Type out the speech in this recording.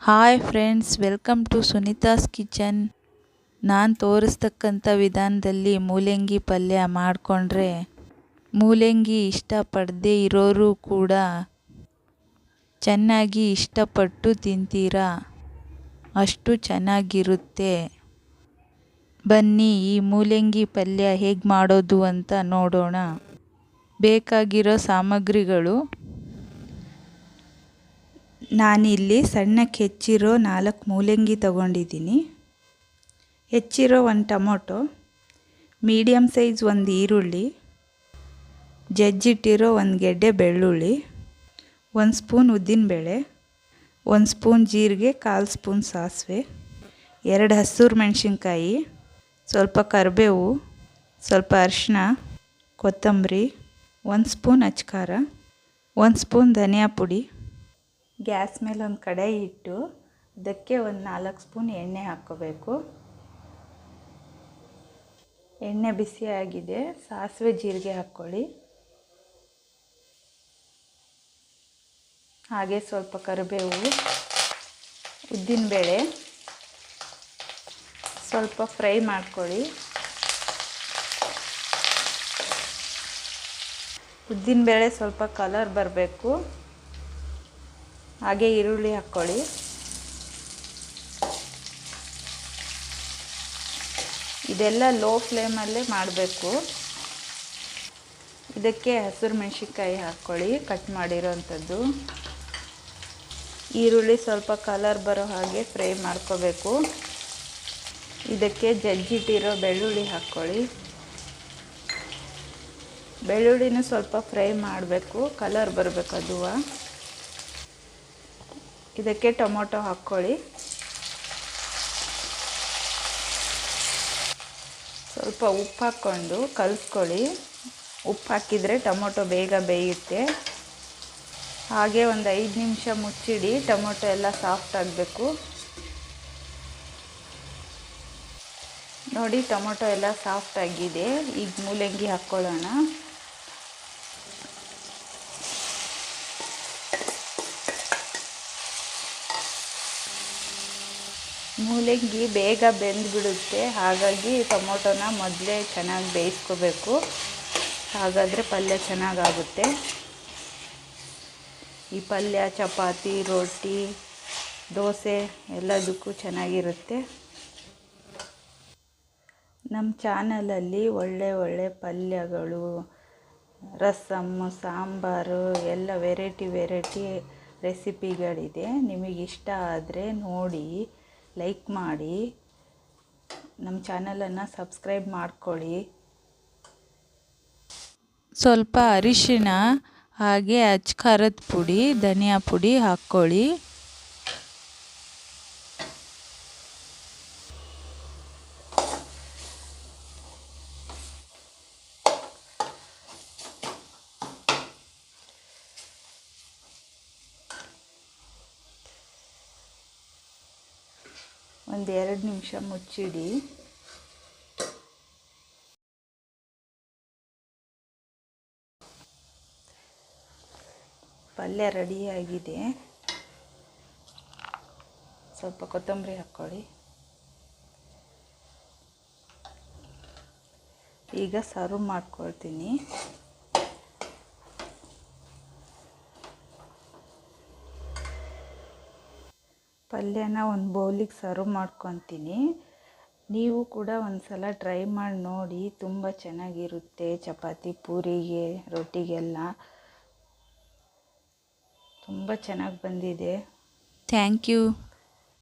Hi friends, welcome to Sunita's kitchen. ನಾನು ತೋರಿಸ್ತಕ್ಕಂಥ ವಿಧಾನದಲ್ಲಿ ಮೂಲಂಗಿ ಪಲ್ಯ ಮಾಡಿಕೊಂಡ್ರೆ ಮೂಲಂಗಿ ಇಷ್ಟಪಡದೇ ಇರೋರು ಕೂಡ ಚೆನ್ನಾಗಿ ಇಷ್ಟಪಟ್ಟು ತಿಂತೀರಾ, ಅಷ್ಟು ಚೆನ್ನಾಗಿರುತ್ತೆ. ಬನ್ನಿ ಈ ಮೂಲಂಗಿ ಪಲ್ಯ ಹೇಗೆ ಮಾಡೋದು ಅಂತ ನೋಡೋಣ. ಬೇಕಾಗಿರೋ ಸಾಮಗ್ರಿಗಳು: ನಾನಿಲ್ಲಿ ಸಣ್ಣಕ್ಕೆ ಹೆಚ್ಚಿರೋ 4 ಮೂಲಂಗಿ ತಗೊಂಡಿದ್ದೀನಿ. ಹೆಚ್ಚಿರೋ 1 ಟೊಮೊಟೊ, ಮೀಡಿಯಮ್ ಸೈಜ್ 1 ಈರುಳ್ಳಿ, ಜಜ್ಜಿಟ್ಟಿರೋ 1 ಗೆಡ್ಡೆ ಬೆಳ್ಳುಳ್ಳಿ, 1 ಸ್ಪೂನ್ ಉದ್ದಿನಬೇಳೆ, 1 ಸ್ಪೂನ್ ಜೀರಿಗೆ, 1/4 ಸ್ಪೂನ್ ಸಾಸಿವೆ, 2 ಹಸಿರು ಮೆಣಸಿನ್ಕಾಯಿ, ಸ್ವಲ್ಪ ಕರಿಬೇವು, ಸ್ವಲ್ಪ ಅರಿಶಿನ, ಕೊತ್ತಂಬರಿ, 1 ಸ್ಪೂನ್ ಅಚ್ಕಾರ, 1 ಸ್ಪೂನ್ ಧನಿಯಾ ಪುಡಿ. ಗ್ಯಾಸ್ ಮೇಲೆ ಒಂದು ಕಡಾಯಿ ಇಟ್ಟು ಅದಕ್ಕೆ ಒಂದು 4 ಸ್ಪೂನ್ ಎಣ್ಣೆ ಹಾಕ್ಕೋಬೇಕು. ಎಣ್ಣೆ ಬಿಸಿಯಾಗಿದೆ, ಸಾಸಿವೆ ಜೀರಿಗೆ ಹಾಕ್ಕೊಳ್ಳಿ. ಹಾಗೆ ಸ್ವಲ್ಪ ಕರಿಬೇವು, ಉದ್ದಿನಬೇಳೆ ಸ್ವಲ್ಪ ಫ್ರೈ ಮಾಡ್ಕೊಳ್ಳಿ. ಉದ್ದಿನಬೇಳೆ ಸ್ವಲ್ಪ ಕಲರ್ ಬರಬೇಕು. ಹಾಗೆ ಈರುಳ್ಳಿ ಹಾಕ್ಕೊಳ್ಳಿ. ಇದೆಲ್ಲ ಲೋ ಫ್ಲೇಮಲ್ಲೇ ಮಾಡಬೇಕು. ಇದಕ್ಕೆ ಹಸಿರು ಮೆಣಸಿನ್ಕಾಯಿ ಹಾಕ್ಕೊಳ್ಳಿ, ಕಟ್ ಮಾಡಿರೋವಂಥದ್ದು. ಈರುಳ್ಳಿ ಸ್ವಲ್ಪ ಕಲರ್ ಬರೋ ಹಾಗೆ ಫ್ರೈ ಮಾಡ್ಕೋಬೇಕು. ಇದಕ್ಕೆ ಜಜ್ಜಿಟ್ಟಿರೋ ಬೆಳ್ಳುಳ್ಳಿ ಹಾಕ್ಕೊಳ್ಳಿ. ಬೆಳ್ಳುಳ್ಳಿನೂ ಸ್ವಲ್ಪ ಫ್ರೈ ಮಾಡಬೇಕು, ಕಲರ್ ಬರಬೇಕು ಅದು. ಇದಕ್ಕೆ ಟೊಮೊಟೊ ಹಾಕ್ಕೊಳ್ಳಿ. ಸ್ವಲ್ಪ ಉಪ್ಪು ಹಾಕ್ಕೊಂಡು ಕಲಿಸ್ಕೊಳ್ಳಿ. ಉಪ್ಪು ಹಾಕಿದರೆ ಟೊಮೊಟೊ ಬೇಗ ಬೇಯುತ್ತೆ. ಹಾಗೆ ಒಂದು 5 ನಿಮಿಷ ಮುಚ್ಚಿಡಿ, ಟೊಮೊಟೊ ಎಲ್ಲ ಸಾಫ್ಟ್ ಆಗಬೇಕು. ನೋಡಿ, ಟೊಮೊಟೊ ಎಲ್ಲ ಸಾಫ್ಟ್ ಆಗಿದೆ. ಈಗ ಮೂಲಂಗಿ ಹಾಕ್ಕೊಳ್ಳೋಣ. ಮೂಲಂಗಿ ಬೇಗ ಬೆಂದುಬಿಡುತ್ತೆ, ಹಾಗಾಗಿ ಟೊಮೊಟೊನ ಮೊದಲೇ ಚೆನ್ನಾಗಿ ಬೇಯಿಸ್ಕೋಬೇಕು. ಹಾಗಾದರೆ ಪಲ್ಯ ಚೆನ್ನಾಗಾಗುತ್ತೆ. ಈ ಪಲ್ಯ ಚಪಾತಿ, ರೊಟ್ಟಿ, ದೋಸೆ ಎಲ್ಲದಕ್ಕೂ ಚೆನ್ನಾಗಿರುತ್ತೆ. ನಮ್ಮ ಚಾನಲಲ್ಲಿ ಒಳ್ಳೆ ಪಲ್ಯಗಳು, ರಸಮ್ಮು, ಸಾಂಬಾರು ಎಲ್ಲ ವೆರೈಟಿ ರೆಸಿಪಿಗಳಿದೆ. ನಿಮಗಿಷ್ಟ ಆದರೆ ನೋಡಿ, ಲೈಕ್ ಮಾಡಿ, ನಮ್ಮ ಚಾನಲನ್ನು ಸಬ್ಸ್ಕ್ರೈಬ್ ಮಾಡ್ಕೊಳ್ಳಿ. ಸ್ವಲ್ಪ ಅರಿಶಿನ, ಹಾಗೆ ಅಚ್ಕಾರದ ಪುಡಿ, ಧನಿಯಾ ಪುಡಿ ಹಾಕ್ಕೊಳ್ಳಿ. ಒಂದು 2 ನಿಮಿಷ ಮುಚ್ಚಿಡಿ. ಪಲ್ಯ ರೆಡಿಯಾಗಿದೆ. ಸ್ವಲ್ಪ ಕೊತ್ತಂಬರಿ ಹಾಕ್ಕೊಳ್ಳಿ. ಈಗ ಸರ್ವ್ ಮಾಡ್ಕೊಳ್ತೀನಿ. ಪಲ್ಯನ ಒಂದು ಬೌಲಿಗೆ ಸರ್ವ್ ಮಾಡ್ಕೊತೀನಿ. ನೀವು ಕೂಡ ಒಂದು ಸಲ ಟ್ರೈ ಮಾಡಿ ನೋಡಿ, ತುಂಬ ಚೆನ್ನಾಗಿರುತ್ತೆ. ಚಪಾತಿ, ಪೂರಿಗೆ, ರೊಟ್ಟಿಗೆಲ್ಲ ತುಂಬ ಚೆನ್ನಾಗಿ ಬಂದಿದೆ. Thank you.